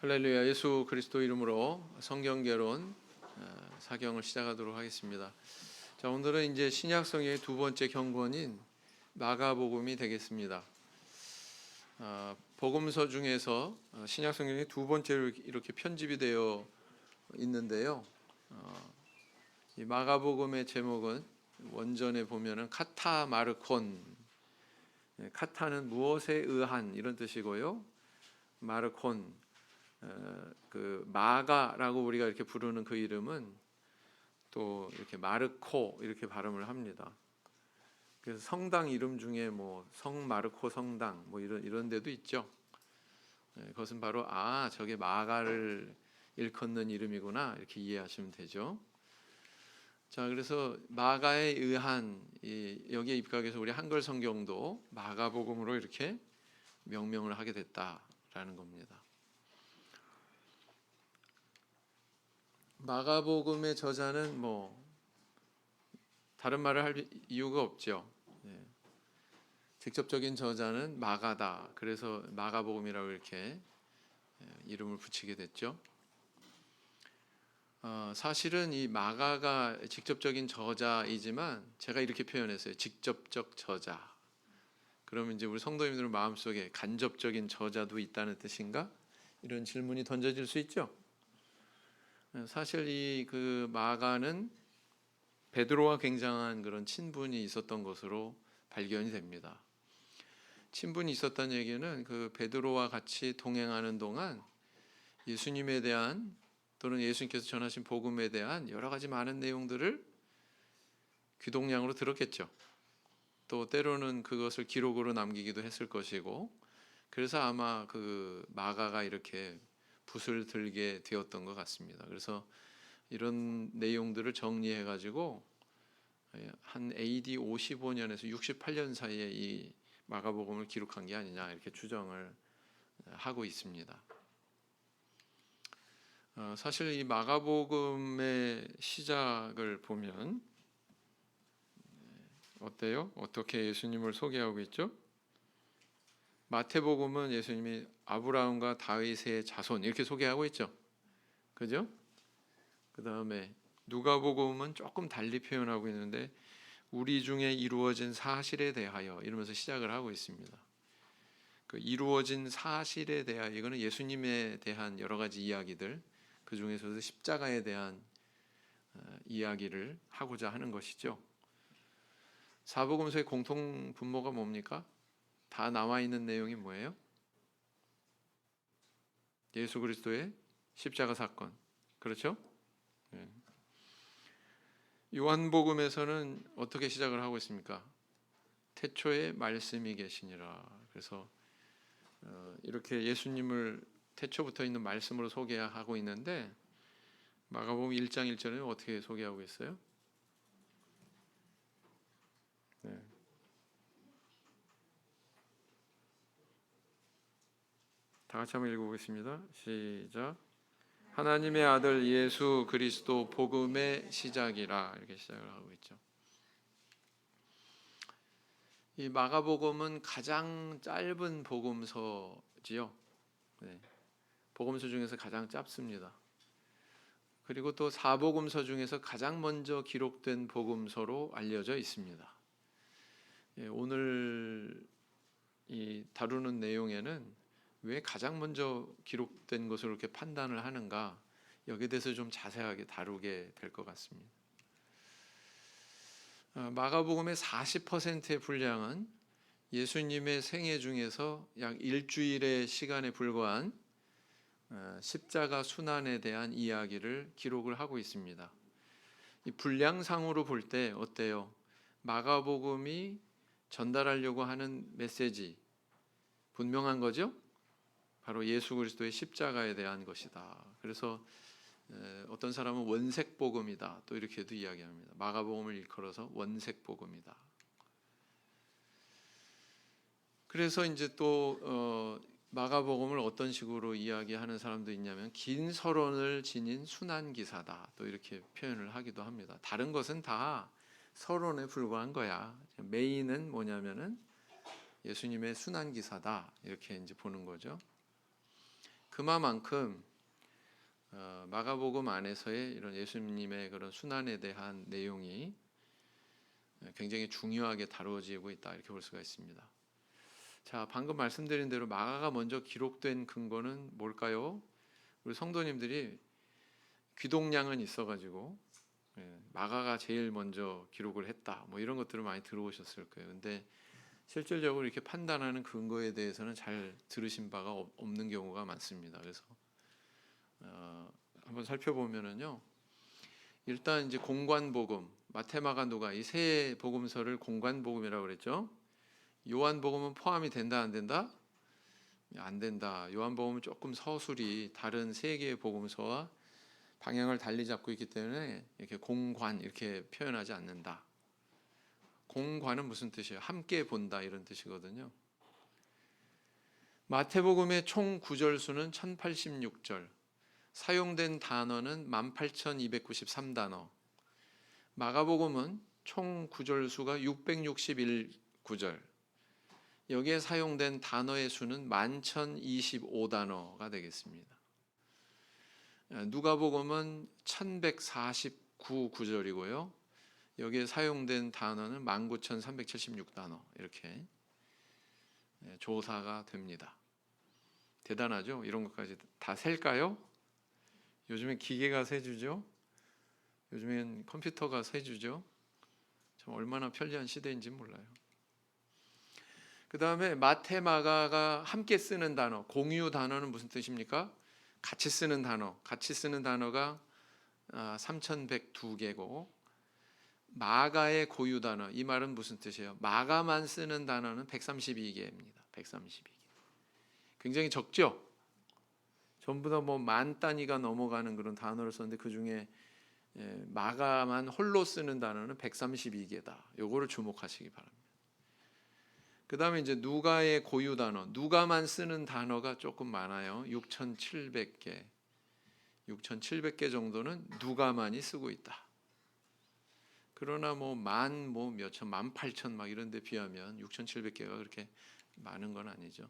할렐루야. 예수 그리스도 이름으로 성경개론 사경을 시작하도록 하겠습니다. 자, 오늘은 이제 신약 성경의 두 번째 경권인 마가복음이 되겠습니다. 복음서 중에서 신약 성경의 두 번째로 이렇게 편집이 되어 있는데요. 이 마가복음의 제목은 원전에 보면은 카타 마르콘, 카타는 무엇에 의한 이런 뜻이고요. 마르콘, 그 마가라고 우리가 이렇게 부르는 그 이름은 또 이렇게 마르코 이렇게 발음을 합니다. 그래서 성당 이름 중에 뭐 성 마르코 성당 뭐 이런 데도 있죠. 그것은 바로 저게 마가를 일컫는 이름이구나 이렇게 이해하시면 되죠. 자, 그래서 마가에 의한 여기에 입각해서 우리 한글 성경도 마가복음으로 이렇게 명명을 하게 됐다라는 겁니다. 마가복음의 저자는 뭐 다른 말을 할 이유가 없죠. 직접적인 저자는 마가다. 그래서 마가복음이라고 이렇게 이름을 붙이게 됐죠. 사실은 이 마가가 직접적인 저자이지만 제가 이렇게 표현했어요. 직접적 저자. 그러면 이제 우리 성도님들 마음속에 간접적인 저자도 있다는 뜻인가? 이런 질문이 던져질 수 있죠. 사실 이 그 마가는 베드로와 굉장한 그런 친분이 있었던 것으로 발견이 됩니다. 친분이 있었다는 얘기는 그 베드로와 같이 동행하는 동안 예수님에 대한 또는 예수님께서 전하신 복음에 대한 여러 가지 많은 내용들을 귀동냥으로 들었겠죠. 또 때로는 그것을 기록으로 남기기도 했을 것이고, 그래서 아마 그 마가가 이렇게 붓을 들게 되었던 것 같습니다. 그래서 이런 내용들을 정리해 가지고 한 AD 55년에서 68년 사이에 이 마가복음을 기록한 게 아니냐 이렇게 추정을 하고 있습니다. 사실 이 마가복음의 시작을 보면 어때요? 어떻게 예수님을 소개하고 있죠? 마태복음은 예수님이 아브라함과 다윗의 자손 이렇게 소개하고 있죠. 그죠? 그 다음에 누가복음은 조금 달리 표현하고 있는데 우리 중에 이루어진 사실에 대하여 이러면서 시작을 하고 있습니다. 그 이루어진 사실에 대하여 이거는 예수님에 대한 여러 가지 이야기들, 그 중에서도 십자가에 대한 이야기를 하고자 하는 것이죠. 사복음서의 공통 분모가 뭡니까? 다 나와 있는 내용이 뭐예요? 예수 그리스도의 십자가 사건. 그렇죠? 네. 요한복음에서는 어떻게 시작을 하고 있습니까? 태초에 말씀이 계시니라. 그래서 이렇게 예수님을 태초부터 있는 말씀으로 소개하고 있는데 마가복음 1장 1절에 어떻게 소개하고 있어요? 네. 다 같이 한번 읽어보겠습니다. 시작. 하나님의 아들 예수 그리스도 복음의 시작이라 이렇게 시작을 하고 있죠. 이 마가복음은 가장 짧은 복음서지요. 네. 복음서 중에서 가장 짧습니다. 그리고 또 사복음서 중에서 가장 먼저 기록된 복음서로 알려져 있습니다. 오늘 이 다루는 내용에는 왜 가장 먼저 기록된 것으로 이렇게 판단을 하는가 여기에 대해서 좀 자세하게 다루게 될 것 같습니다. 마가복음의 40%의 분량은 예수님의 생애 중에서 약 일주일의 시간에 불과한 십자가 순환에 대한 이야기를 기록을 하고 있습니다. 이 분량상으로 볼 때 어때요? 마가복음이 전달하려고 하는 메시지 분명한 거죠? 바로 예수 그리스도의 십자가에 대한 것이다. 그래서 어떤 사람은 원색복음이다 또 이렇게도 이야기합니다. 마가복음을 일컬어서 원색복음이다. 그래서 이제 또 마가복음을 어떤 식으로 이야기하는 사람도 있냐면 긴 서론을 지닌 순환기사다 또 이렇게 표현을 하기도 합니다. 다른 것은 다 서론에 불과한 거야. 메인은 뭐냐면은 예수님의 순환기사다 이렇게 이제 보는 거죠. 그만큼 마가복음 안에서의 이런 예수님의 그런 순환에 대한 내용이 굉장히 중요하게 다루어지고 있다 이렇게 볼 수가 있습니다. 자, 방금 말씀드린 대로 마가가 먼저 기록된 근거는 뭘까요? 우리 성도님들이 귀동량은 있어가지고 마가가 제일 먼저 기록을 했다 뭐 이런 것들을 많이 들어오셨을 거예요. 근데 실질적으로 이렇게 판단하는 근거에 대해서는 잘 들으신 바가 없는 경우가 많습니다. 그래서 한번 살펴보면은요, 일단 이제 공관복음, 마태마가 누가 이 세 복음서를 공관복음이라고 그랬죠. 요한복음은 포함이 된다 안 된다? 안 된다. 요한복음은 조금 서술이 다른 세 개의 복음서와 방향을 달리 잡고 있기 때문에 이렇게 공관 이렇게 표현하지 않는다. 공관은 무슨 뜻이에요? 함께 본다 이런 뜻이거든요. 마태복음의 총 구절 수는 1086절, 사용된 단어는 18293단어. 마가복음은 총 구절 수가 661구절. 여기에 사용된 단어의 수는 1125단어가 되겠습니다. 누가복음은 1149구절이고요. 여기에 사용된 단어는 19376단어 이렇게 조사가 됩니다. 대단하죠? 이런 것까지 다 셀까요? 요즘엔 기계가 세주죠. 요즘엔 컴퓨터가 세주죠. 참 얼마나 편리한 시대인지 몰라요. 그 다음에 마태 마가가 함께 쓰는 단어, 공유 단어는 무슨 뜻입니까? 같이 쓰는 단어, 같이 쓰는 단어가 3102개고 마가의 고유 단어, 이 말은 무슨 뜻이에요? 마가만 쓰는 단어는 132개입니다. 132개. 굉장히 적죠? 전부 다 뭐 만 단위가 넘어가는 그런 단어를 썼는데 그 중에 마가만 홀로 쓰는 단어는 132개다. 요거를 주목하시기 바랍니다. 그 다음에 이제 누가의 고유 단어, 누가만 쓰는 단어가 조금 많아요. 6,700개. 6,700개 정도는 누가만이 쓰고 있다. 그러나 뭐 몇천, 18,000 막 이런 데 비하면 6,700개가 그렇게 많은 건 아니죠.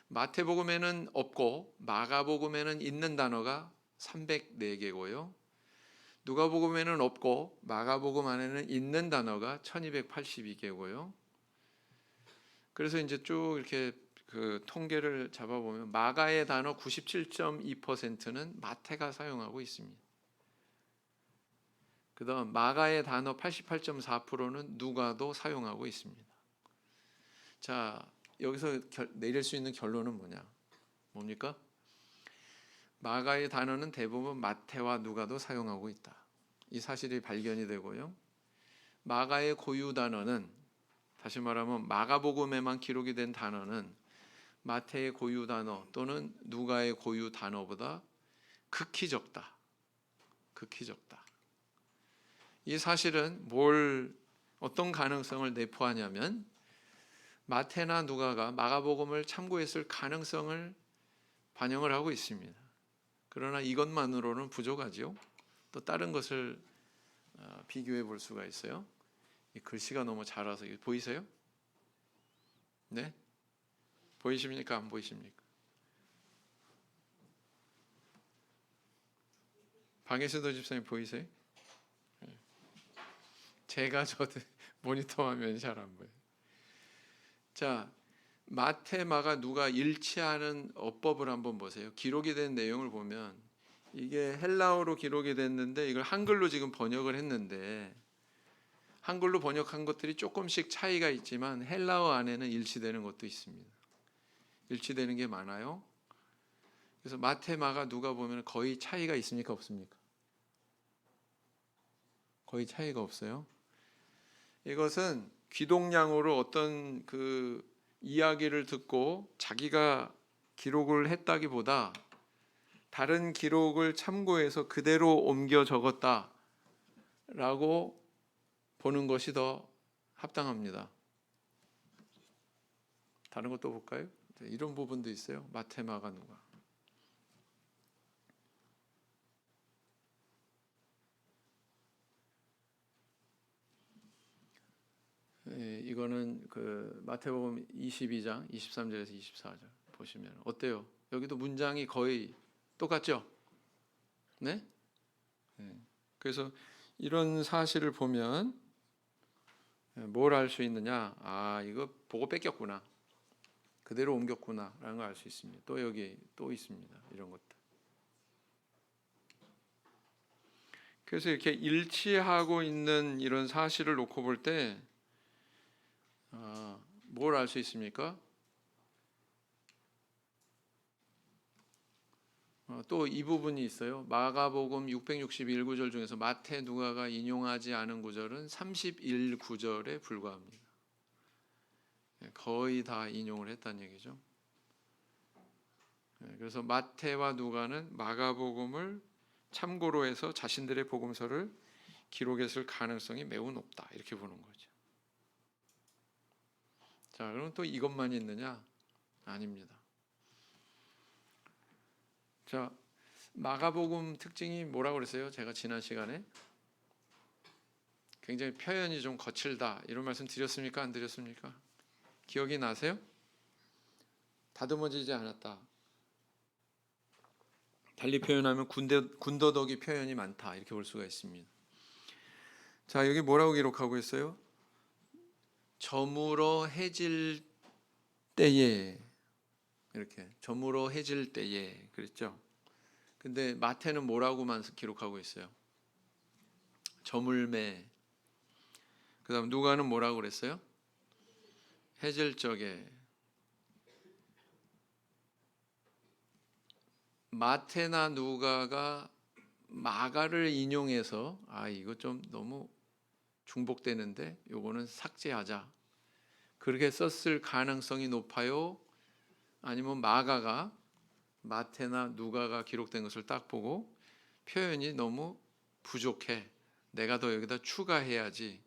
마태복음에는 없고 마가복음에는 있는 단어가 304개고요. 누가복음에는 없고 마가복음 안에는 있는 단어가 1282개고요. 그래서 이제 쭉 이렇게 그 통계를 잡아보면 마가의 단어 97.2%는 마태가 사용하고 있습니다. 그다음 마가의 단어 88.4%는 누가도 사용하고 있습니다. 자, 여기서 내릴 수 있는 결론은 뭡니까? 마가의 단어는 대부분 마태와 누가도 사용하고 있다. 이 사실이 발견이 되고요. 마가의 고유 단어는 다시 말하면 마가복음에만 기록이 된 단어는 마태의 고유 단어 또는 누가의 고유 단어보다 극히 적다. 극히 적다. 이 사실은 어떤 가능성을 내포하냐면 마태나 누가가 마가복음을 참고했을 가능성을 반영을 하고 있습니다. 그러나 이것만으로는 부족하죠. 또 다른 것을 비교해 볼 수가 있어요. 이 글씨가 너무 작아서 보이세요? 네? 보이십니까? 안 보이십니까? 방혜수도 집사님 보이세요? 저도 모니터 화면이 잘 안 보여요. 자, 마태, 마가, 누가 일치하는 어법을 한번 보세요. 기록이 된 내용을 보면 이게 헬라어로 기록이 됐는데 이걸 한글로 지금 번역을 했는데 한글로 번역한 것들이 조금씩 차이가 있지만 헬라어 안에는 일치되는 것도 있습니다. 일치되는 게 많아요. 그래서 마태, 마가, 누가 보면 거의 차이가 있습니까? 없습니까? 거의 차이가 없어요. 이것은 귀동량으로 어떤 그 이야기를 듣고 자기가 기록을 했다기보다 다른 기록을 참고해서 그대로 옮겨 적었다라고 보는 것이 더 합당합니다. 다른 것도 볼까요? 이런 부분도 있어요. 마태, 마가, 누가. 이거는 그 마태복음 22장 23절에서 24절. 보시면 어때요? 여기도 문장이 거의 똑같죠? 네? 네. 그래서 이런 사실을 보면 뭘 알 수 있느냐? 아, 이거 보고 뺏겼구나. 그대로 옮겼구나라는 걸 알 수 있습니다. 또 여기 또 있습니다. 이런 것들. 그래서 이렇게 일치하고 있는 이런 사실을 놓고 볼 때 뭘 알 수 있습니까? 또 이 부분이 있어요. 마가복음 661구절 중에서 마태, 누가가 인용하지 않은 구절은 31구절에 불과합니다. 거의 다 인용을 했다는 얘기죠. 그래서 마태와 누가는 마가복음을 참고로 해서 자신들의 복음서를 기록했을 가능성이 매우 높다, 이렇게 보는 거죠. 자, 그럼 또 이것만 있느냐? 아닙니다. 자, 마가복음 특징이 뭐라고 그랬어요? 제가 지난 시간에 굉장히 표현이 좀 거칠다, 이런 말씀 드렸습니까? 안 드렸습니까? 기억이 나세요? 다듬어지지 않았다. 달리 표현하면 군더더기 표현이 많다, 이렇게 볼 수가 있습니다. 자, 여기 뭐라고 기록하고 있어요? 저물어 해질 때에, 이렇게 저물어 해질 때에 그랬죠. 근데 마태는 뭐라고만 기록하고 있어요? 저물매. 그다음 누가는 뭐라고 그랬어요? 해질 적에. 마태나 누가가 마가를 인용해서 이거 좀 너무 중복되는데 요거는 삭제하자, 그렇게 썼을 가능성이 높아요? 아니면 마가가 마태나 누가가 기록된 것을 딱 보고 표현이 너무 부족해, 내가 더 여기다 추가해야지,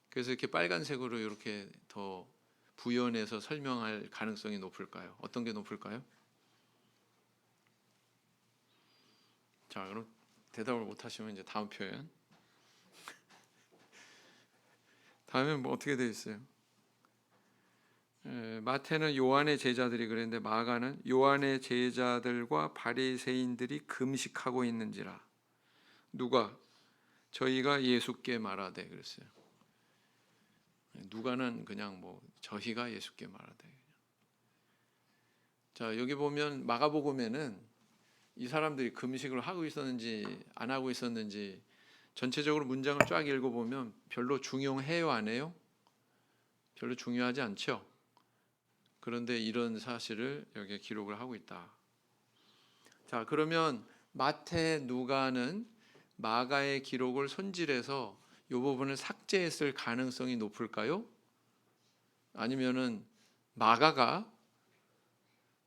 그래서 이렇게 빨간색으로 이렇게 더 부연해서 설명할 가능성이 높을까요? 어떤 게 높을까요? 자, 그럼 대답을 못하시면 이제 다음 표현. 다음엔 뭐 어떻게 되어 있어요? 마태는 요한의 제자들이 그랬는데 마가는 요한의 제자들과 바리새인들이 금식하고 있는지라. 누가? 저희가 예수께 말하되 그랬어요. 누가는 그냥 뭐 저희가 예수께 말하되. 자, 여기 보면 마가복음에는 이 사람들이 금식을 하고 있었는지 안 하고 있었는지 전체적으로 문장을 쫙 읽어보면 별로 중요해요, 안 해요? 별로 중요하지 않죠. 그런데 이런 사실을 여기에 기록을 하고 있다. 자, 그러면 마태, 누가는 마가의 기록을 손질해서 이 부분을 삭제했을 가능성이 높을까요? 아니면은 마가가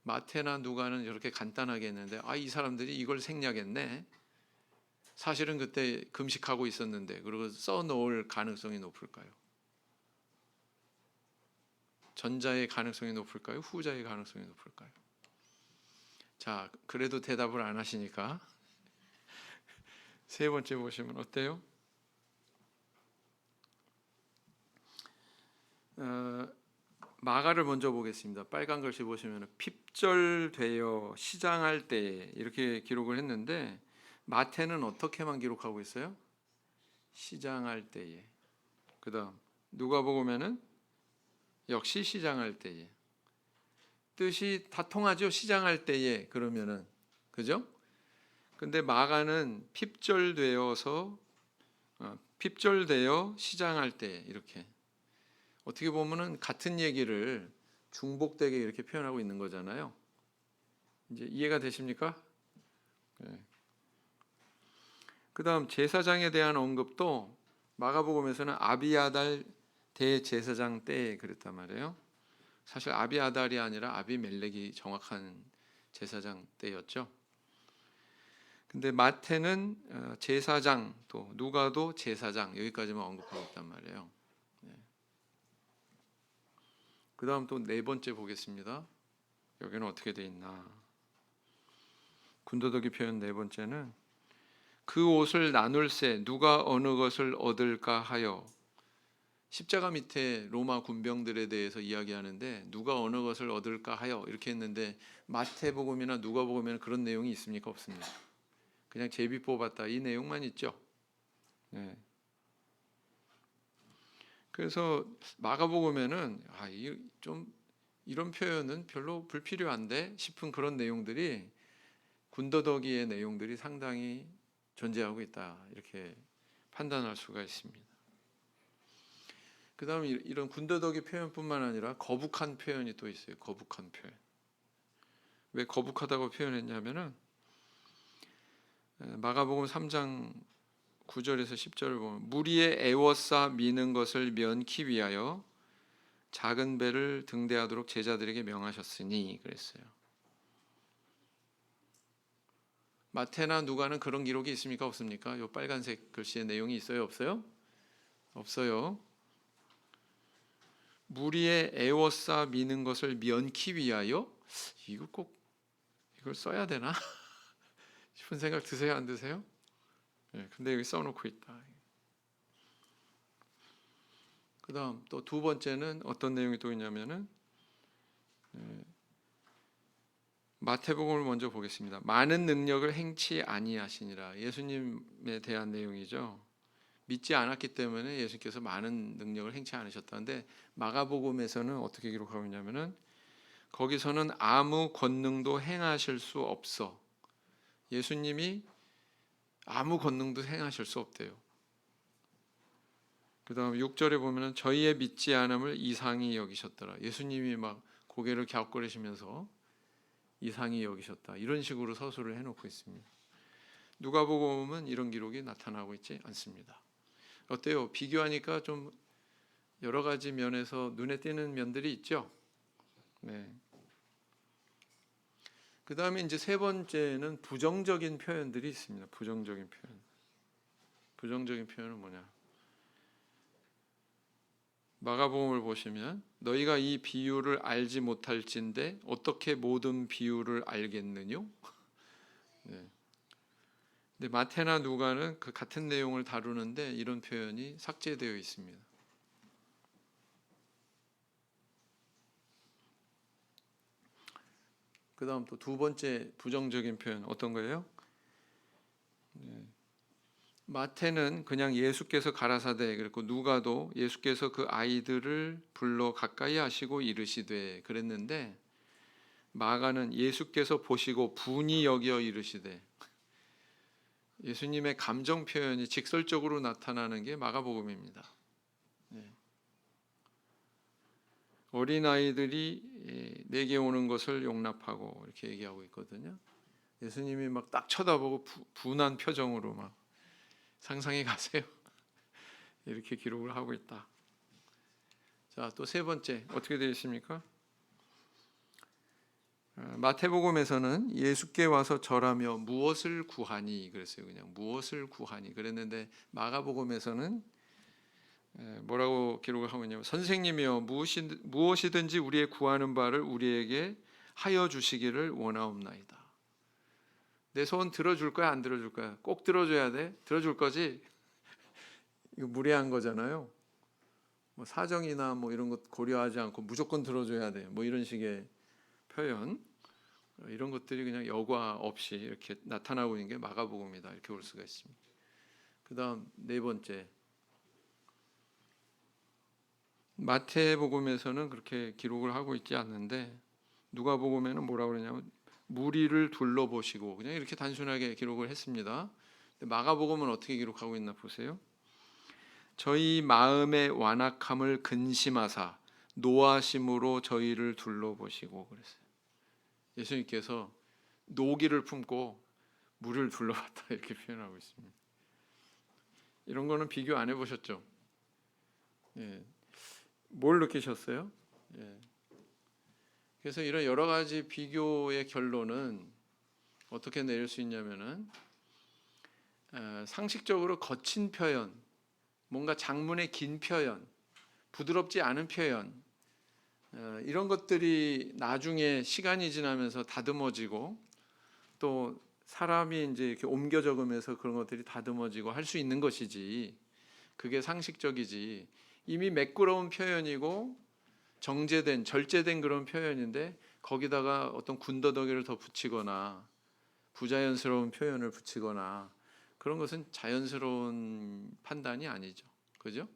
마태나 누가는 이렇게 간단하게 했는데 이 사람들이 이걸 생략했네, 사실은 그때 금식하고 있었는데, 그리고 써놓을 가능성이 높을까요? 전자의 가능성이 높을까요? 후자의 가능성이 높을까요? 자, 그래도 대답을 안 하시니까 세 번째 보시면 어때요? 마가를 먼저 보겠습니다. 빨간 글씨 보시면 핍절되어 시장할 때 이렇게 기록을 했는데 마태는 어떻게만 기록하고 있어요? 시장할 때에. 그다음 누가복음에는 역시 시장할 때에. 뜻이 다 통하죠. 시장할 때에 그러면은, 그죠? 근데 마가는 핍절되어 시장할 때, 이렇게 어떻게 보면은 같은 얘기를 중복되게 이렇게 표현하고 있는 거잖아요. 이제 이해가 되십니까? 네. 그다음 제사장에 대한 언급도 마가복음에서는 아비아달 대제사장 때에 그랬단 말이에요. 사실 아비아달이 아니라 아비멜렉이 정확한 제사장 때였죠. 근데 마태는 제사장, 또 누가도 제사장, 여기까지만 언급하고 있단 말이에요. 네. 그 다음 또 네 번째 보겠습니다. 여기는 어떻게 돼 있나? 군더더기 표현 네 번째는 그 옷을 나눌세 누가 어느 것을 얻을까 하여. 십자가 밑에 로마 군병들에 대해서 이야기하는데 누가 어느 것을 얻을까 하여 이렇게 했는데 마태복음이나 누가복음에는 그런 내용이 있습니까? 없습니까? 그냥 제비 뽑았다 이 내용만 있죠. 네. 그래서 마가복음에는 좀 이런 표현은 별로 불필요한데 싶은 그런 내용들이 군더더기의 내용들이 상당히 존재하고 있다 이렇게 판단할 수가 있습니다. 그 다음에 이런 군더더기 표현뿐만 아니라 거북한 표현이 또 있어요. 거북한 표현. 왜 거북하다고 표현했냐면은 마가복음 3장 9절에서 10절을 보면 무리에 애워싸 미는 것을 면키 위하여 작은 배를 등대하도록 제자들에게 명하셨으니 그랬어요. 마태나 누가는 그런 기록이 있습니까? 없습니까? 요 빨간색 글씨의 내용이 있어요? 없어요? 없어요. 무리에 애워싸 미는 것을 면키 위하여 이걸 써야 되나 싶은 생각 드세요? 안 드세요? 네, 근데 여기 써놓고 있다. 그 다음 또 두 번째는 어떤 내용이 또 있냐면은 마태복음을 먼저 보겠습니다. 많은 능력을 행치 아니하시니라. 예수님에 대한 내용이죠. 믿지 않았기 때문에 예수께서 많은 능력을 행치 않으셨다는데 마가복음에서는 어떻게 기록하고 있냐면은 거기서는 아무 권능도 행하실 수 없어. 예수님이 아무 권능도 행하실 수 없대요. 그 다음 6절에 보면은 저희의 믿지 않음을 이상히 여기셨더라. 예수님이 막 고개를 갸웃거리시면서 이상히 여기셨다. 이런 식으로 서술을 해놓고 있습니다. 누가복음은 이런 기록이 나타나고 있지 않습니다. 어때요? 비교하니까 좀 여러 가지 면에서 눈에 띄는 면들이 있죠. 네. 그 다음에 이제 세 번째는 부정적인 표현들이 있습니다. 부정적인 표현. 부정적인 표현은 뭐냐? 마가복음을 보시면 너희가 이 비유를 알지 못할진대 어떻게 모든 비유를 알겠느뇨? 네. 근데 마태나 누가는 그 같은 내용을 다루는데 이런 표현이 삭제되어 있습니다. 그 다음 또 두 번째 부정적인 표현 어떤 거예요? 네. 마태는 그냥 예수께서 가라사대 그랬고 누가도 예수께서 그 아이들을 불러 가까이 하시고 이르시되 그랬는데 마가는 예수께서 보시고 분이 여겨 이르시되 예수님의 감정 표현이 직설적으로 나타나는 게 마가복음입니다. 네. 어린아이들이 내게 오는 것을 용납하고 이렇게 얘기하고 있거든요. 예수님이 막 딱 쳐다보고 분한 표정으로 막 상상해 가세요. 이렇게 기록을 하고 있다. 자, 또 세 번째 어떻게 되어 있습니까? 마태복음에서는 예수께 와서 절하며 무엇을 구하니 그랬어요. 그냥 무엇을 구하니 그랬는데 마가복음에서는 뭐라고 기록을 하고 있냐면 선생님이여 무엇이든지 우리의 구하는 바를 우리에게 하여 주시기를 원하옵나이다. 내 소원 들어줄 거야 안 들어줄 거야? 꼭 들어줘야 돼? 들어줄 거지? 이거 무례한 거잖아요. 뭐 사정이나 뭐 이런 것 고려하지 않고 무조건 들어줘야 돼. 뭐 이런 식의 표현 이런 것들이 그냥 여과 없이 이렇게 나타나고 있는 게 마가복음이다 이렇게 볼 수가 있습니다. 그 다음 네 번째 마태복음에서는 그렇게 기록을 하고 있지 않는데 누가복음에는 뭐라고 그러냐면 무리를 둘러보시고 그냥 이렇게 단순하게 기록을 했습니다. 마가복음은 어떻게 기록하고 있나 보세요. 저희 마음의 완악함을 근심하사 노하심으로 저희를 둘러보시고 그랬어요. 예수님께서 노기를 품고 무리를 둘러봤다 이렇게 표현하고 있습니다. 이런 거는 비교 안 해보셨죠? 예. 뭘 느끼셨어요? 예. 그래서 이런 여러 가지 비교의 결론은 어떻게 내릴 수 있냐면은 상식적으로 거친 표현, 뭔가 장문의 긴 표현, 부드럽지 않은 표현 이런 것들이 나중에 시간이 지나면서 다듬어지고 또 사람이 이제 이렇게 옮겨 적으면서 그런 것들이 다듬어지고 할 수 있는 것이지 그게 상식적이지 이미 매끄러운 표현이고 정제된 절제된 그런 표현인데 거기다가 어떤 군더더기를 더 붙이거나 부자연스러운 표현을 붙이거나 그런 것은 자연스러운 판단이 아니죠. 그죠?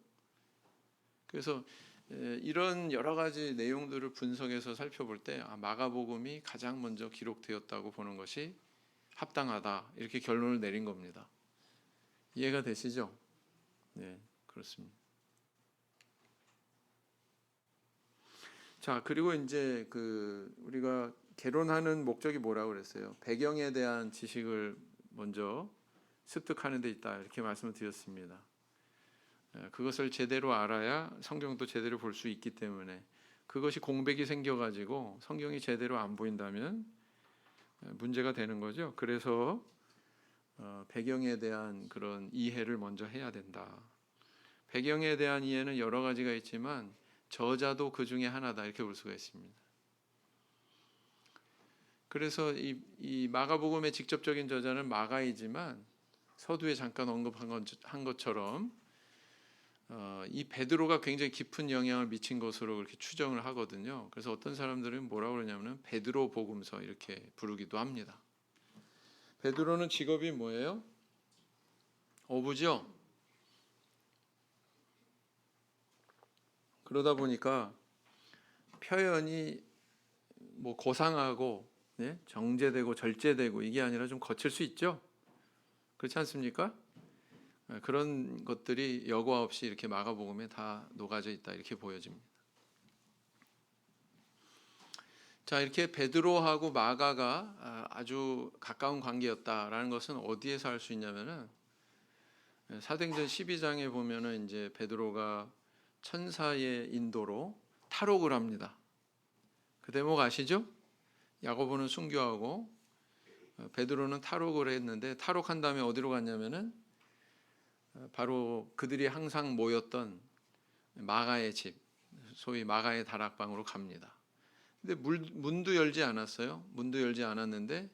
그래서 이런 여러 가지 내용들을 분석해서 살펴볼 때 마가복음이 가장 먼저 기록되었다고 보는 것이 합당하다 이렇게 결론을 내린 겁니다. 이해가 되시죠? 네, 그렇습니다. 자, 그리고 이제 우리가 개론하는 목적이 뭐라고 그랬어요? 배경에 대한 지식을 먼저 습득하는 데 있다 이렇게 말씀을 드렸습니다. 그것을 제대로 알아야 성경도 제대로 볼 수 있기 때문에 그것이 공백이 생겨가지고 성경이 제대로 안 보인다면 문제가 되는 거죠. 그래서 배경에 대한 그런 이해를 먼저 해야 된다. 배경에 대한 이해는 여러 가지가 있지만 저자도 그 중에 하나다 이렇게 볼 수가 있습니다. 그래서 이 마가복음의 직접적인 저자는 마가이지만 서두에 잠깐 언급한 것처럼 이 베드로가 굉장히 깊은 영향을 미친 것으로 그렇게 추정을 하거든요. 그래서 어떤 사람들은 뭐라고 그러냐면 베드로 복음서 이렇게 부르기도 합니다. 베드로는 직업이 뭐예요? 어부죠. 그러다 보니까 표현이 뭐 고상하고 정제되고 절제되고 이게 아니라 좀 거칠 수 있죠. 그렇지 않습니까? 그런 것들이 여과 없이 이렇게 마가복음에 다 녹아져 있다 이렇게 보여집니다. 자, 이렇게 베드로하고 마가가 아주 가까운 관계였다라는 것은 어디에서 알 수 있냐면은 사도행전 12장에 보면은 이제 베드로가 천사의 인도로 탈옥을 합니다. 그 대목 아시죠? 야고보는 순교하고 베드로는 탈옥을 했는데 탈옥한 다음에 어디로 갔냐면은 바로 그들이 항상 모였던 마가의 집, 소위 마가의 다락방으로 갑니다. 근데 문도 열지 않았어요. 문도 열지 않았는데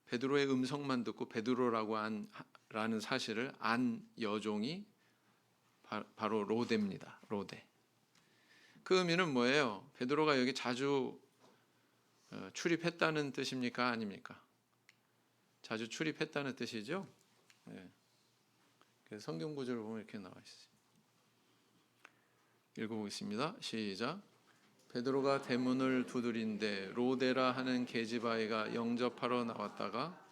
베드로의 음성만 듣고 베드로라고 라는 사실을 안 여종이 바로 로데입니다. 로데. 그 의미는 뭐예요? 베드로가 여기 자주 출입했다는 뜻입니까? 아닙니까? 자주 출입했다는 뜻이죠. 네. 그래서 성경 구절을 보면 이렇게 나와 있어요. 읽어보겠습니다. 시작. 베드로가 대문을 두드린데 로데라 하는 계집아이가 영접하러 나왔다가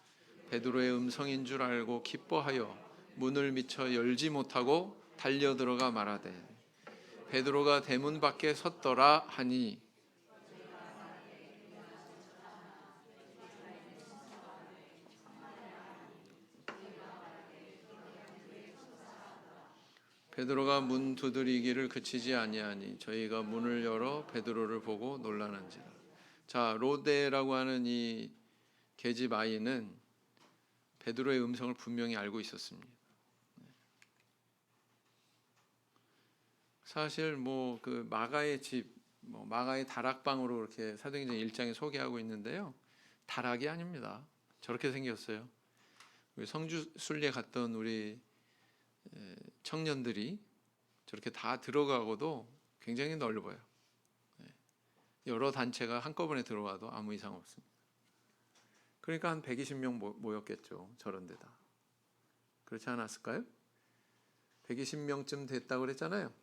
베드로의 음성인 줄 알고 기뻐하여 문을 미쳐 열지 못하고 달려 들어가 말하되 베드로가 대문 밖에 섰더라 하니 베드로가 문 두드리기를 그치지 아니하니 저희가 문을 열어 베드로를 보고 놀라는지라. 자, 로데라고 하는 이 계집 아이는 베드로의 음성을 분명히 알고 있었습니다. 사실 뭐 그 마가의 집, 마가의 다락방으로 이렇게 사도행전 1장에 소개하고 있는데요. 다락이 아닙니다. 저렇게 생겼어요. 성주 순례 갔던 우리 청년들이 저렇게 다 들어가고도 굉장히 넓어요. 여러 단체가 한꺼번에 들어와도 아무 이상 없습니다. 그러니까 한 120명 모였겠죠. 저런 데다. 그렇지 않았을까요? 120명쯤 됐다고 그랬잖아요.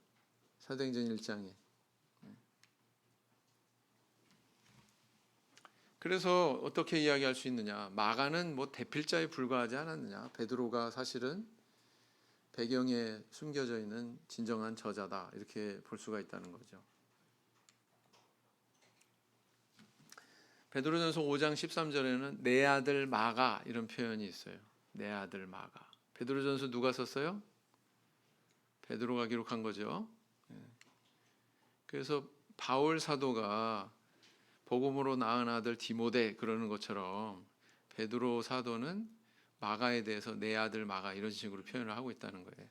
사도행전 1장에. 그래서 어떻게 이야기할 수 있느냐? 마가는 뭐 대필자에 불과하지 않았느냐? 베드로가 사실은 배경에 숨겨져 있는 진정한 저자다 이렇게 볼 수가 있다는 거죠. 베드로전서 5장 13절에는 내 아들 마가 이런 표현이 있어요. 내 아들 마가. 베드로전서 누가 썼어요? 베드로가 기록한 거죠. 그래서 바울 사도가 복음으로 낳은 아들 디모데 그러는 것처럼 베드로 사도는 마가에 대해서 내 아들 마가 이런 식으로 표현을 하고 있다는 거예요.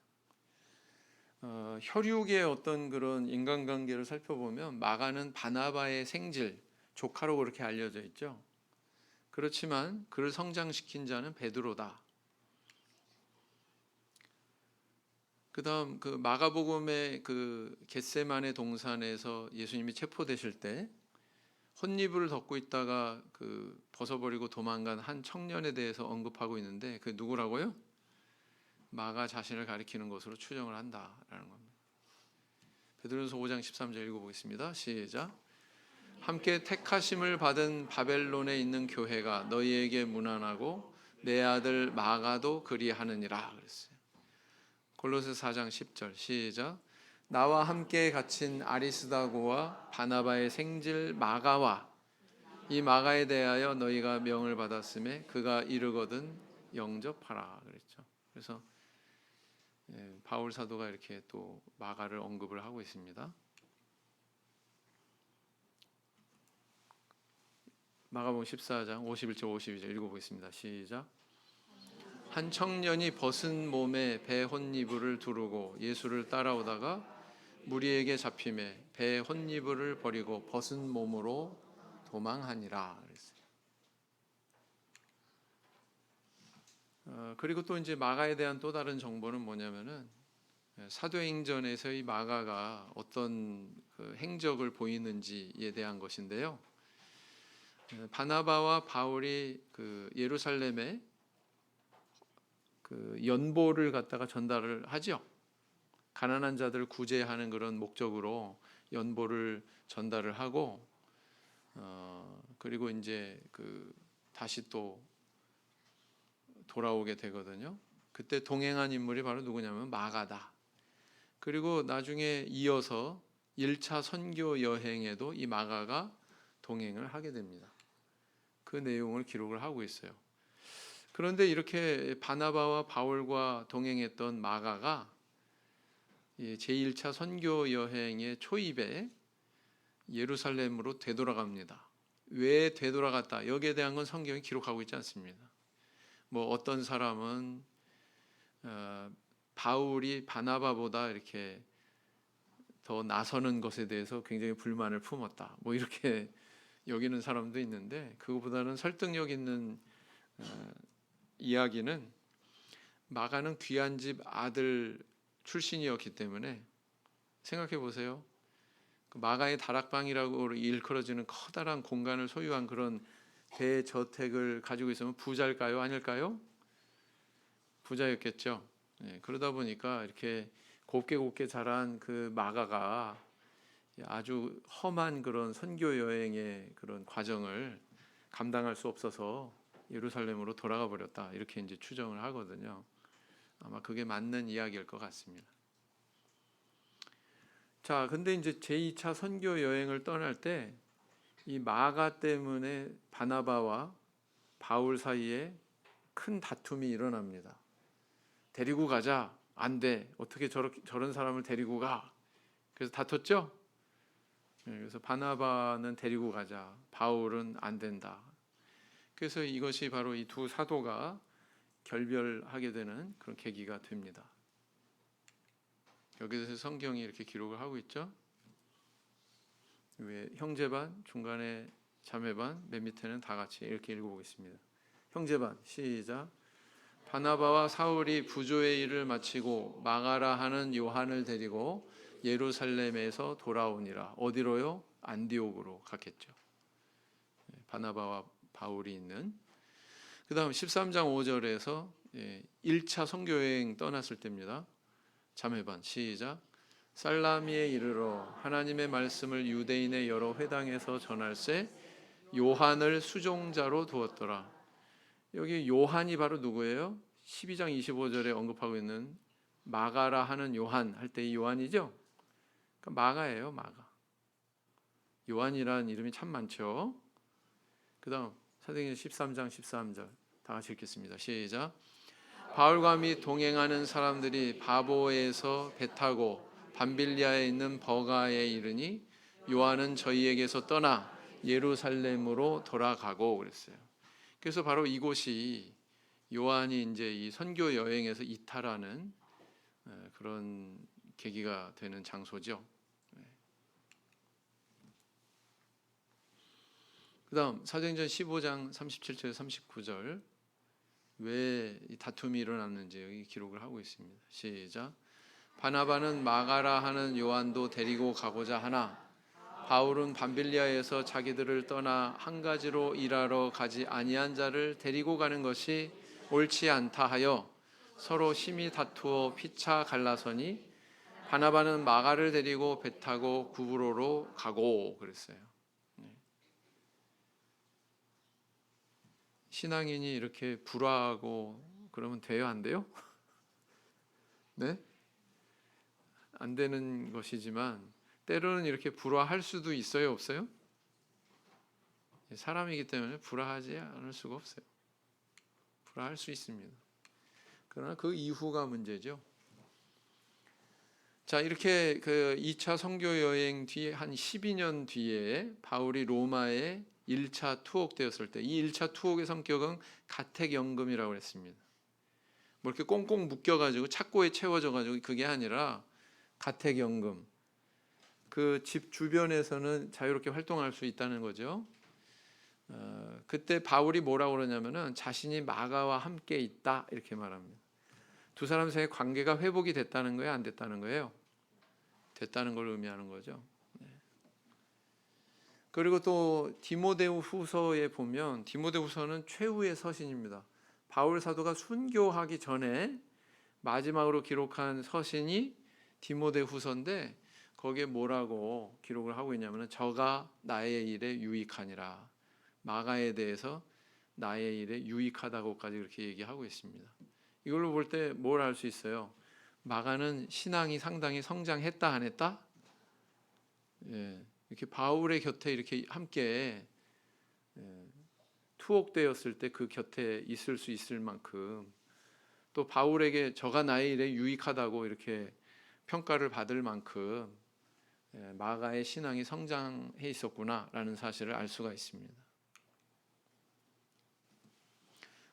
혈육의 어떤 그런 인간관계를 살펴보면 마가는 바나바의 생질, 조카로 그렇게 알려져 있죠. 그렇지만 그를 성장시킨 자는 베드로다. 그다음 그 마가복음의 그 겟세마네 동산에서 예수님이 체포되실 때 헛이불을 덮고 있다가 그 벗어버리고 도망간 한 청년에 대해서 언급하고 있는데 그 누구라고요? 마가 자신을 가리키는 것으로 추정을 한다라는 겁니다. 베드로전서 5장 13절 읽어보겠습니다. 시작. 함께 택하심을 받은 바벨론에 있는 교회가 너희에게 문안하고 내 아들 마가도 그리하느니라 그랬어요. 골로새 4장 10절 시작. 나와 함께 갇힌 아리스다고와 바나바의 생질 마가와 이 마가에 대하여 너희가 명을 받았음에 그가 이르거든 영접하라 그랬죠. 그래서 바울 사도가 이렇게 또 마가를 언급을 하고 있습니다. 마가복음 14장 51절 52절 읽어보겠습니다. 시작. 한 청년이 벗은 몸에 배 혼이불을 두르고 예수를 따라오다가 무리에게 잡힘에 배 혼이불을 버리고 벗은 몸으로 도망하니라 그랬어요. 그리고 또 이제 마가에 대한 또 다른 정보는 뭐냐면은 사도행전에서 이 마가가 어떤 그 행적을 보이는지에 대한 것인데요. 바나바와 바울이 그 예루살렘에 그 연보를 갖다가 전달을 하죠. 가난한 자들을 구제하는 그런 목적으로 연보를 전달을 하고 그리고 이제 그 다시 또 돌아오게 되거든요. 그때 동행한 인물이 바로 누구냐면 마가다. 그리고 나중에 이어서 1차 선교 여행에도 이 마가가 동행을 하게 됩니다. 그 내용을 기록을 하고 있어요. 그런데 이렇게 바나바와 바울과 동행했던 마가가 제1차 선교 여행의 초입에 예루살렘으로 되돌아갑니다. 왜 되돌아갔다? 여기에 대한 건 성경이 기록하고 있지 않습니다. 뭐 어떤 사람은 바울이 바나바보다 이렇게 더 나서는 것에 대해서 굉장히 불만을 품었다. 뭐 이렇게 여기는 사람도 있는데 그거보다는 설득력 있는 이야기는 마가는 귀한 집 아들 출신이었기 때문에 생각해 보세요. 마가의 다락방이라고 일컬어지는 커다란 공간을 소유한 그런 대저택을 가지고 있으면 부자일까요? 아닐까요? 부자였겠죠. 그러다 보니까 이렇게 곱게 자란 그 마가가 아주 험한 그런 선교 여행의 그런 과정을 감당할 수 없어서 예루살렘으로 돌아가 버렸다. 이렇게 이제 추정을 하거든요. 아마 그게 맞는 이야기일 것 같습니다. 자, 근데 이제 제2차 선교 여행을 떠날 때 이 마가 때문에 바나바와 바울 사이에 큰 다툼이 일어납니다. 데리고 가자. 안 돼. 어떻게 저런 사람을 데리고 가? 그래서 다퉜죠? 그래서 바나바는 데리고 가자. 바울은 안 된다. 그래서 이것이 바로 이 두 사도가 결별하게 되는 그런 계기가 됩니다. 여기서 성경이 이렇게 기록을 하고 있죠. 왜 형제반, 중간에 자매반, 맨 밑에는 다 같이 이렇게 읽어보겠습니다. 형제반 시작. 바나바와 사울이 부조의 일을 마치고 마가라 하는 요한을 데리고 예루살렘에서 돌아오니라. 어디로요? 안디옥으로 갔겠죠. 바나바와 바울이 있는. 그 다음 13장 5절에서 1차 선교여행 떠났을 때입니다. 자매반 시작. 살라미에 이르러 하나님의 말씀을 유대인의 여러 회당에서 전할세 요한을 수종자로 두었더라. 여기 요한이 바로 누구예요? 12장 25절에 언급하고 있는 마가라 하는 요한 할 때 이 요한이죠. 그러니까 마가예요. 마가. 요한이라는 이름이 참 많죠. 그 다음 사도행전 13장 13절 다 같이 읽겠습니다. 시작. 바울과 및 동행하는 사람들이 바보에서 배 타고 밤빌리아에 있는 버가에 이르니 요한은 저희에게서 떠나 예루살렘으로 돌아가고 그랬어요. 그래서 바로 이곳이 요한이 이제 이 선교 여행에서 이탈하는 그런 계기가 되는 장소죠. 그다음 사도행전 15장 37절 39절 왜 이 다툼이 일어났는지 여기 기록을 하고 있습니다. 시작. 바나바는 마가라 하는 요한도 데리고 가고자 하나 바울은 밤빌리아에서 자기들을 떠나 한 가지로 일하러 가지 아니한 자를 데리고 가는 것이 옳지 않다 하여 서로 심히 다투어 피차 갈라서니 바나바는 마가를 데리고 배 타고 구브로로 가고 그랬어요. 신앙인이 이렇게 불화하고 그러면 돼요, 안 돼요? 네? 안 되는 것이지만 때로는 이렇게 불화할 수도 있어요, 없어요? 사람이기 때문에 불화하지 않을 수가 없어요. 불화할 수 있습니다. 그러나 그 이후가 문제죠. 자, 이렇게 그 2차 선교 여행 뒤에 한 12년 뒤에 바울이 로마에 1차 투옥되었을 때 이 1차 투옥의 성격은 가택연금이라고 했습니다. 뭐 이렇게 꽁꽁 묶여가지고 착고에 채워져가지고 그게 아니라 가택연금. 그 집 주변에서는 자유롭게 활동할 수 있다는 거죠. 그때 바울이 뭐라고 그러냐면은 자신이 마가와 함께 있다 이렇게 말합니다. 두 사람 사이의 관계가 회복이 됐다는 거예요, 안 됐다는 거예요? 됐다는 걸 의미하는 거죠. 그리고 또 디모데후 후서에 보면 디모데후 후서는 최후의 서신입니다. 바울 사도가 순교하기 전에 마지막으로 기록한 서신이 디모데 후서인데 거기에 뭐라고 기록을 하고 있냐면 저가 나의 일에 유익하니라. 마가에 대해서 나의 일에 유익하다고까지 그렇게 얘기하고 있습니다. 이걸로 볼 때 뭘 알 수 있어요? 마가는 신앙이 상당히 성장했다 안 했다? 예, 이렇게 바울의 곁에 이렇게 함께 투옥되었을 때 그 곁에 있을 수 있을 만큼 또 바울에게 저가 나의 일에 유익하다고 이렇게 평가를 받을 만큼 마가의 신앙이 성장해 있었구나라는 사실을 알 수가 있습니다.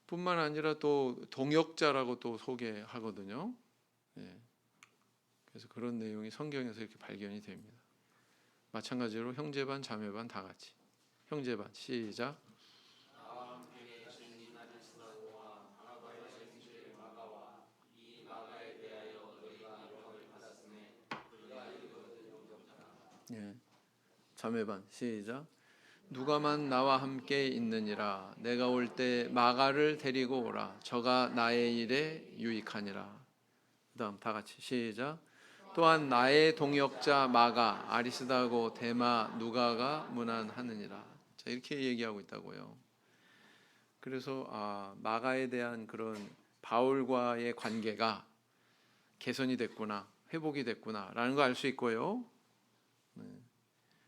뿐만 아니라 또 동역자라고 또 소개하거든요. 그래서 그런 내용이 성경에서 이렇게 발견이 됩니다. 마찬가지로 형제반 자매반 다 같이 형제반 시작. 예. 자매반 시작. 누가만 나와 함께 있느니라. 내가 올 때 마가를 데리고 오라. 저가 나의 일에 유익하니라. 그다음 다 같이 시작. 또한 나의 동역자 마가, 아리스다고 데마, 누가가 문안하느니라. 자, 이렇게 얘기하고 있다고요. 그래서 마가에 대한 그런 바울과의 관계가 개선이 됐구나, 회복이 됐구나라는 거 알 수 있고요.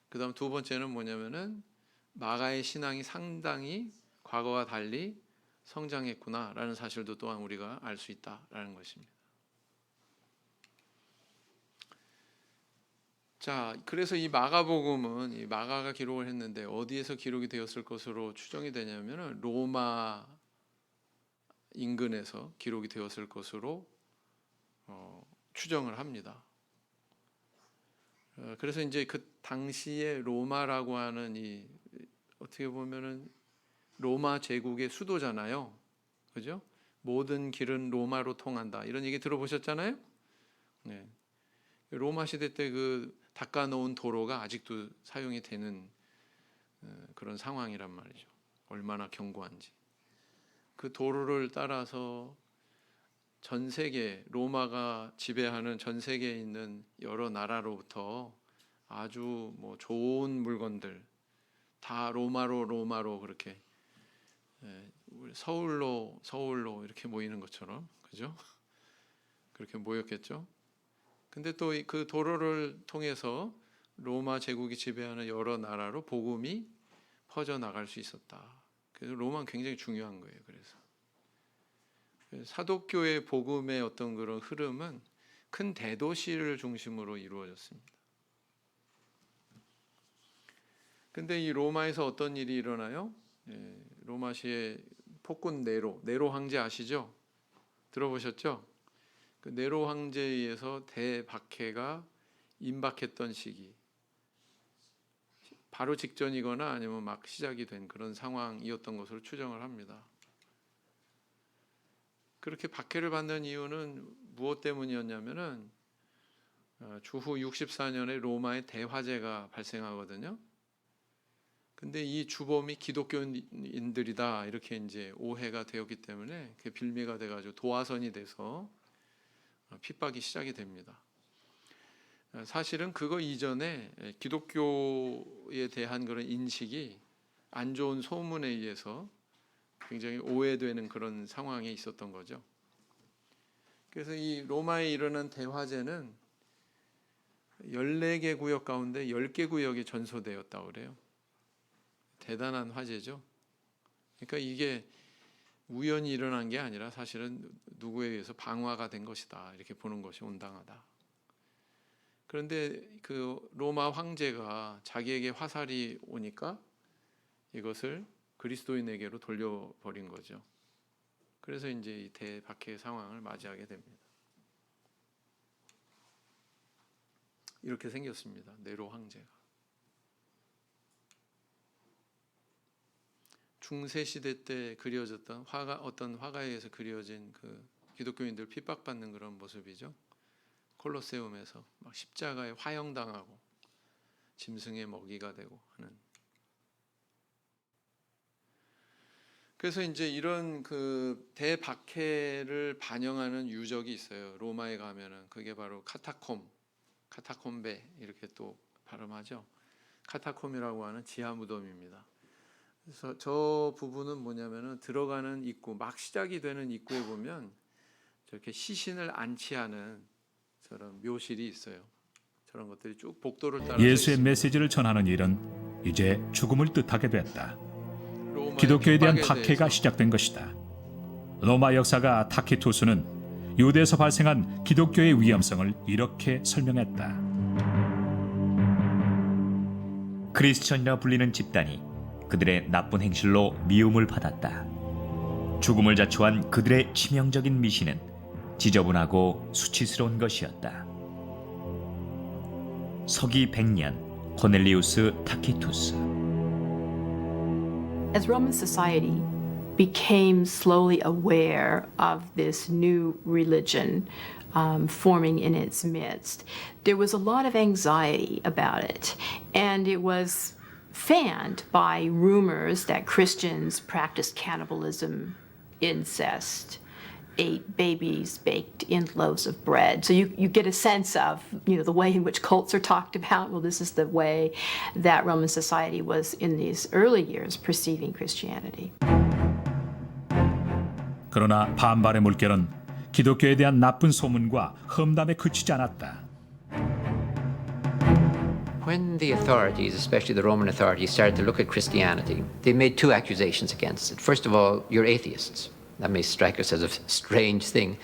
그다음 두 번째는 뭐냐면은 마가의 신앙이 상당히 과거와 달리 성장했구나라는 사실도 또한 우리가 알 수 있다라는 것입니다. 자, 그래서 이 마가복음은 이 마가가 기록을 했는데 어디에서 기록이 되었을 것으로 추정이 되냐면은 로마 인근에서 기록이 되었을 것으로 추정을 합니다. 그래서 이제 그 당시에 로마라고 하는 이 어떻게 보면은 로마 제국의 수도잖아요. 그죠? 모든 길은 로마로 통한다. 이런 얘기 들어보셨잖아요? 네. 로마 시대 때 그 닦아놓은 도로가 아직도 사용이 되는 그런 상황이란 말이죠. 얼마나 견고한지. 그 도로를 따라서 전 세계 로마가 지배하는 전 세계에 있는 여러 나라로부터 아주 뭐 좋은 물건들 다 로마로 그렇게 서울로 이렇게 모이는 것처럼 그죠? 그렇게 모였겠죠. 근데 또 그 도로를 통해서 로마 제국이 지배하는 여러 나라로 복음이 퍼져 나갈 수 있었다. 그래서 로마는 굉장히 중요한 거예요. 그래서 사도교의 복음의 어떤 그런 흐름은 큰 대도시를 중심으로 이루어졌습니다. 근데 이 로마에서 어떤 일이 일어나요? 로마시의 폭군 네로 황제 아시죠? 들어보셨죠? 그 네로 황제에 의해서 대박해가 임박했던 시기, 바로 직전이거나 아니면 막 시작이 된 그런 상황이었던 것으로 추정을 합니다. 그렇게 박해를 받는 이유는 무엇 때문이었냐면은 주후 64년에 로마의 대화재가 발생하거든요. 근데 이 주범이 기독교인들이다 이렇게 이제 오해가 되었기 때문에 그게 빌미가 돼가지고 도화선이 돼서 핍박이 시작이 됩니다. 사실은 그거 이전에 기독교에 대한 그런 인식이 안 좋은 소문에 의해서 굉장히 오해되는 그런 상황에 있었던 거죠. 그래서 이 로마에 일어난 대화재는 14개 구역 가운데 10개 구역이 전소되었다고 그래요. 대단한 화재죠. 그러니까 이게 우연히 일어난 게 아니라 사실은 누구에 의해서 방화가 된 것이다 이렇게 보는 것이 온당하다. 그런데 그 로마 황제가 자기에게 화살이 오니까 이것을 그리스도인에게로 돌려버린 거죠. 그래서 이제 이 대박해의 상황을 맞이하게 됩니다. 이렇게 생겼습니다. 네로 황제가. 중세 시대 때 그려졌던 어떤 화가에서 그려진 그 기독교인들 핍박받는 그런 모습이죠. 콜로세움에서 막 십자가에 화형당하고 짐승의 먹이가 되고 하는. 그래서 이제 이런 그 대박해를 반영하는 유적이 있어요. 로마에 가면은 그게 바로 카타콤베 이렇게 또 발음하죠. 카타콤이라고 하는 지하 무덤입니다. 그래서 저 부분은 뭐냐면은 들어가는 입구, 막 시작이 되는 입구에 보면 저렇게 시신을 안치하는 저런 묘실이 있어요. 저런 것들이 쭉 복도를 따라 예수의 메시지를 전하는 일은 이제 죽음을 뜻하게 됐다. 기독교에 대한 박해가 시작된 것이다. 로마 역사가 타키투스는 유대에서 발생한 기독교의 위험성을 이렇게 설명했다. 크리스천이라 불리는 집단이 그들의 나쁜 행실로 미움을 받았다. 죽음을 자초한 그들의 치명적인 미신은 지저분하고 수치스러운 것이었다. 서기 100년 코넬리우스 타키투스. As Roman society became slowly aware of this new religion forming in its midst, there was a lot of anxiety about it, and it was fanned by rumors that Christians practiced cannibalism, incest, ate babies baked in loaves of bread. So you get a sense of, the way in which cults are talked about. Well, this is the way that Roman society was in these early years perceiving Christianity. 그러나 반발의 물결은 기독교에 대한 나쁜 소문과 험담에 그치지 않았다. When the authorities, especially the Roman authorities, started to look at Christianity, they made two accusations against it. First of all, you're atheists. That may strike us as a strange thing,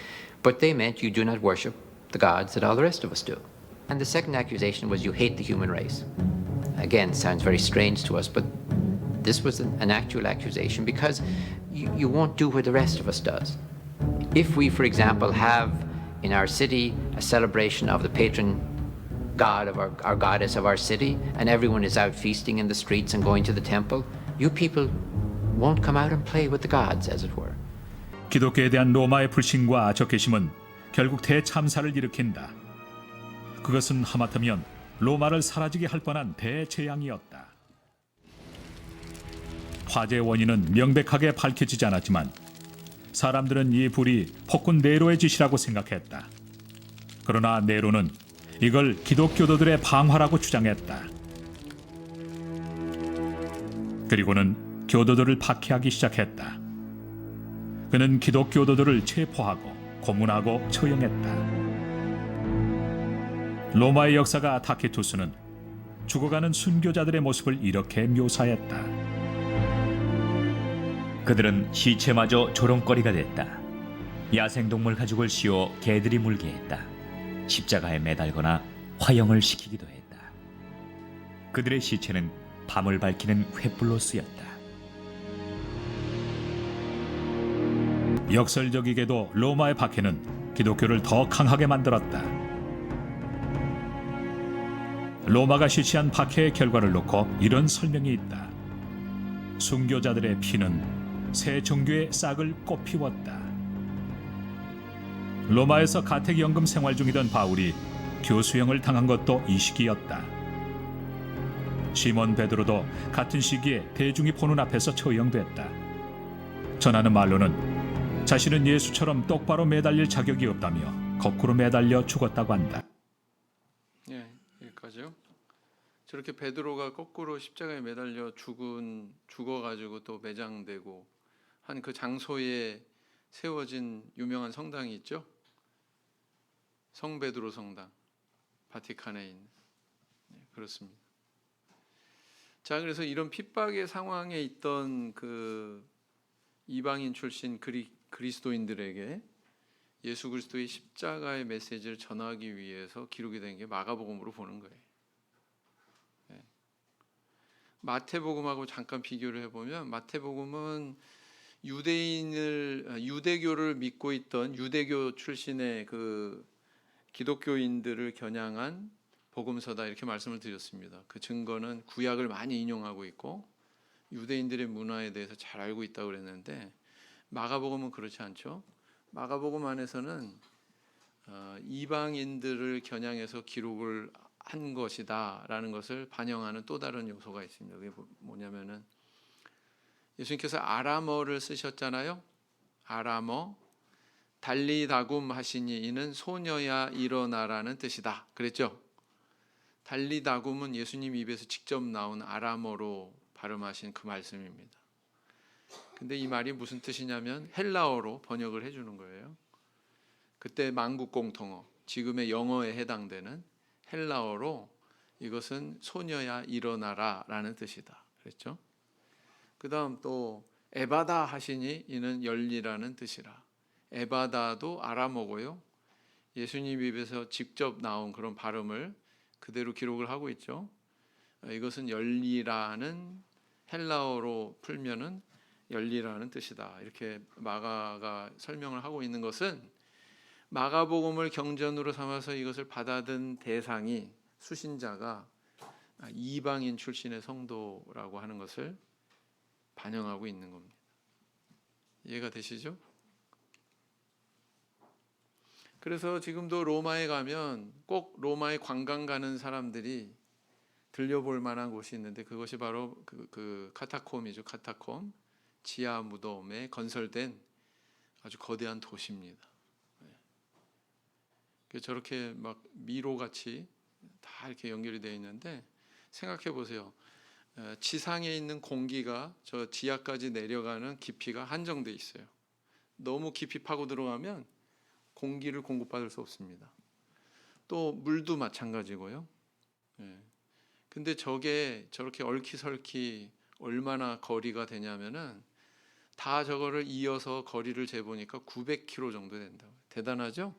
but they meant you do not worship the gods that all the rest of us do. And the second accusation was you hate the human race. Again, sounds very strange to us, but this was an actual accusation because you won't do what the rest of us does. If we, for example, have in our city a celebration of the patron god of our goddess of our city, and everyone is out feasting in the streets and going to the temple, you people won't come out and play with the gods, as it were. 기독교에 대한 로마의 불신과 적개심은 결국 대참사를 일으킨다. 그것은 하마터면 로마를 사라지게 할 뻔한 대재앙이었다. 화재의 원인은 명백하게 밝혀지지 않았지만 사람들은 이 불이 폭군 네로의 짓이라고 생각했다. 그러나 네로는 이걸 기독교도들의 방화라고 주장했다. 그리고는 교도들을 박해하기 시작했다. 그는 기독교도들을 체포하고 고문하고 처형했다. 로마의 역사가 타키투스는 죽어가는 순교자들의 모습을 이렇게 묘사했다. 그들은 시체마저 조롱거리가 됐다. 야생동물 가죽을 씌워 개들이 물게 했다. 십자가에 매달거나 화형을 시키기도 했다. 그들의 시체는 밤을 밝히는 횃불로 쓰였다. 역설적이게도 로마의 박해는 기독교를 더 강하게 만들었다. 로마가 실시한 박해의 결과를 놓고 이런 설명이 있다. 순교자들의 피는 새 종교의 싹을 꽃피웠다. 로마에서 가택연금 생활 중이던 바울이 교수형을 당한 것도 이 시기였다. 시몬 베드로도 같은 시기에 대중이 보는 앞에서 처형됐다. 전하는 말로는 자신은 예수처럼 똑바로 매달릴 자격이 없다며 거꾸로 매달려 죽었다고 한다. 예, 여기까지요. 저렇게 베드로가 거꾸로 십자가에 매달려 죽어가지고 또 매장되고 한 그 장소에 세워진 유명한 성당이 있죠. 성 베드로 성당, 바티칸에 있는. 네, 그렇습니다. 자, 그래서 이런 핍박의 상황에 있던 그 이방인 출신 그리스도인들에게 예수 그리스도의 십자가의 메시지를 전하기 위해서 기록이 된 게 마가복음으로 보는 거예요. 네. 마태복음하고 잠깐 비교를 해보면 마태복음은 유대교를 믿고 있던 유대교 출신의 그 기독교인들을 겨냥한 복음서다 이렇게 말씀을 드렸습니다. 그 증거는 구약을 많이 인용하고 있고 유대인들의 문화에 대해서 잘 알고 있다고 그랬는데 마가복음은 그렇지 않죠. 마가복음 안에서는 이방인들을 겨냥해서 기록을 한 것이다라는 것을 반영하는 또 다른 요소가 있습니다. 그게 뭐냐면은 예수님께서 아람어를 쓰셨잖아요. 아람어 달리다굼 하시니 이는 소녀야 일어나라는 뜻이다. 그랬죠? 달리다굼은 예수님 입에서 직접 나온 아람어로 발음하신 그 말씀입니다. 근데 이 말이 무슨 뜻이냐면 헬라어로 번역을 해주는 거예요. 그때 만국 공통어, 지금의 영어에 해당되는 헬라어로 이것은 소녀야 일어나라라는 뜻이다. 그랬죠? 그 다음 또 에바다 하시니 이는 열리라는 뜻이라. 에바다도 아람어고요. 예수님 입에서 직접 나온 그런 발음을 그대로 기록을 하고 있죠. 이것은 열리라는 헬라어로 풀면은 열리라는 뜻이다. 이렇게 마가가 설명을 하고 있는 것은 마가복음을 경전으로 삼아서 이것을 받아든 대상이 수신자가 이방인 출신의 성도라고 하는 것을 반영하고 있는 겁니다. 이해가 되시죠? 그래서 지금도 로마에 가면 꼭 로마에 관광 가는 사람들이 들려볼 만한 곳이 있는데 그것이 바로 그 카타콤이죠. 카타콤 지하 무덤에 건설된 아주 거대한 도시입니다. 저렇게 막 미로 같이 다 이렇게 연결이 되어 있는데 생각해 보세요. 지상에 있는 공기가 저 지하까지 내려가는 깊이가 한정돼 있어요. 너무 깊이 파고 들어가면 공기를 공급받을 수 없습니다. 또 물도 마찬가지고요. 근데 저게 저렇게 얼키설키 얼마나 거리가 되냐면은 다 저거를 이어서 거리를 재보니까 900km 정도 된다고. 대단하죠?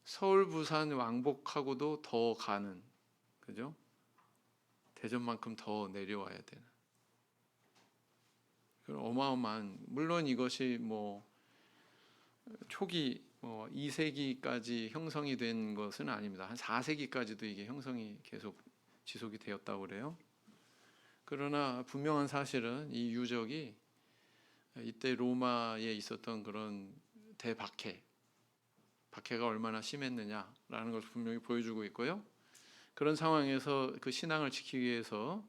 서울 부산 왕복하고도 더 가는, 그죠? 대전만큼 더 내려와야 되는 어마어마한, 물론 이것이 뭐 초기 2세기까지 형성이 된 것은 아닙니다. 한 4세기까지도 이게 형성이 계속 지속이 되었다고 그래요. 그러나 분명한 사실은 이 유적이 이때 로마에 있었던 그런 박해가 얼마나 심했느냐라는 것을 분명히 보여주고 있고요. 그런 상황에서 그 신앙을 지키기 위해서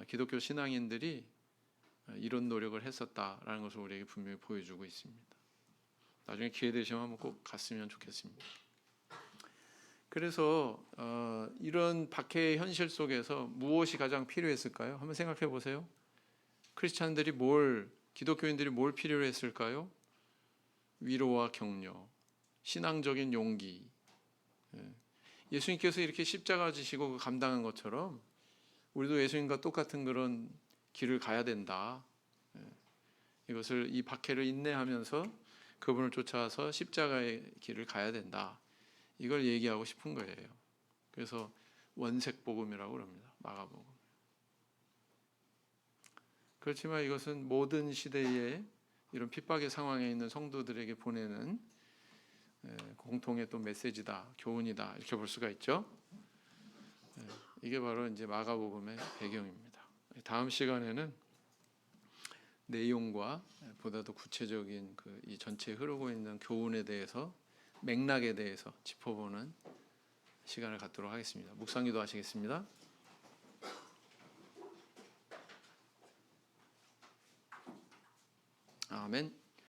기독교 신앙인들이 이런 노력을 했었다라는 것을 우리에게 분명히 보여주고 있습니다. 나중에 기회 되시면 한번 꼭 갔으면 좋겠습니다. 그래서 이런 박해의 현실 속에서 무엇이 가장 필요했을까요? 한번 생각해 보세요. 기독교인들이 뭘 필요로 했을까요? 위로와 격려, 신앙적인 용기. 예수님께서 이렇게 십자가 지시고 감당한 것처럼 우리도 예수님과 똑같은 그런 길을 가야 된다. 이것을 이 박해를 인내하면서 그분을 쫓아서 십자가의 길을 가야 된다. 이걸 얘기하고 싶은 거예요. 그래서 원색복음이라고 합니다. 마가복음. 그렇지만 이것은 모든 시대에 이런 핍박의 상황에 있는 성도들에게 보내는 공통의 또 메시지다, 교훈이다 이렇게 볼 수가 있죠. 이게 바로 이제 마가복음의 배경입니다. 다음 시간에는 내용과 보다 더 구체적인 이 전체에 흐르고 있는 교훈에 대해서 맥락에 대해서 짚어보는 시간을 갖도록 하겠습니다. 묵상기도 하시겠습니다. 아멘.